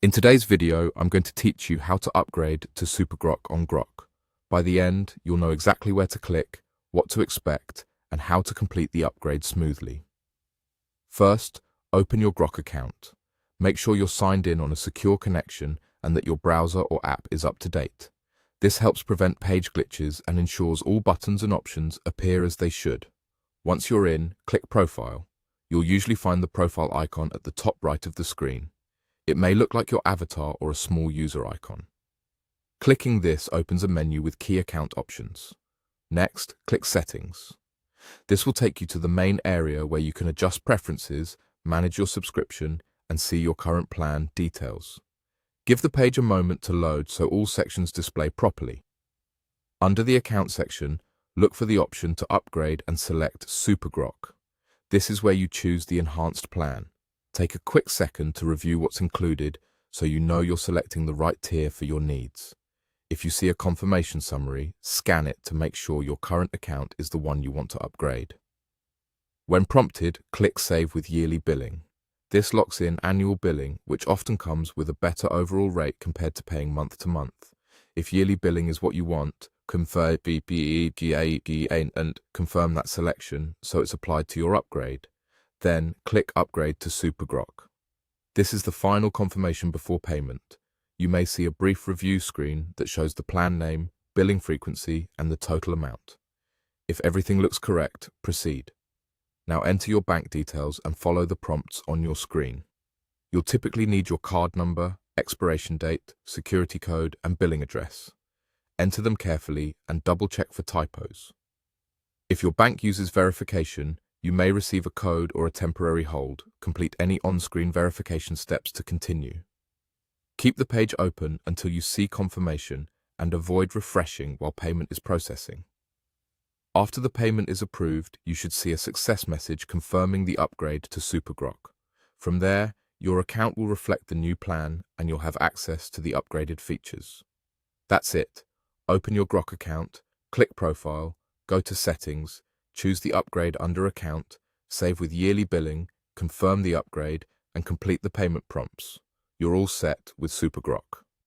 In today's video, I'm going to teach you how to upgrade to SuperGrok on Grok. By the end, you'll know exactly where to click, what to expect, and how to complete the upgrade smoothly. First, open your Grok account. Make sure you're signed in on a secure connection and that your browser or app is up to date. This helps prevent page glitches and ensures all buttons and options appear as they should. Once you're in, click Profile. You'll usually find the profile icon at the top right of the screen. It may look like your avatar or a small user icon. Clicking this opens a menu with key account options. Next, click Settings. This will take you to the main area where you can adjust preferences, manage your subscription, and see your current plan details. Give the page a moment to load so all sections display properly. Under the Account section, look for the option to upgrade and select SuperGrok. This is where you choose the enhanced plan. Take a quick second to review what's included so you know you're selecting the right tier for your needs. If you see a confirmation summary, scan it to make sure your current account is the one you want to upgrade. When prompted, click Save with Yearly Billing. This locks in annual billing, which often comes with a better overall rate compared to paying month to month. If yearly billing is what you want, confirm and confirm that selection so it's applied to your upgrade. Then, click Upgrade to SuperGrok. This is the final confirmation before payment. You may see a brief review screen that shows the plan name, billing frequency, and the total amount. If everything looks correct, proceed. Now enter your bank details and follow the prompts on your screen. You'll typically need your card number, expiration date, security code, and billing address. Enter them carefully and double-check for typos. If your bank uses verification, you may receive a code or a temporary hold. Complete any on-screen verification steps to continue. Keep the page open until you see confirmation and avoid refreshing while payment is processing. After the payment is approved, you should see a success message confirming the upgrade to SuperGrok. From there, your account will reflect the new plan and you'll have access to the upgraded features. That's it. Open your Grok account, click Profile, go to Settings, choose the upgrade under Account, save with yearly billing, confirm the upgrade, and complete the payment prompts. You're all set with SuperGrok.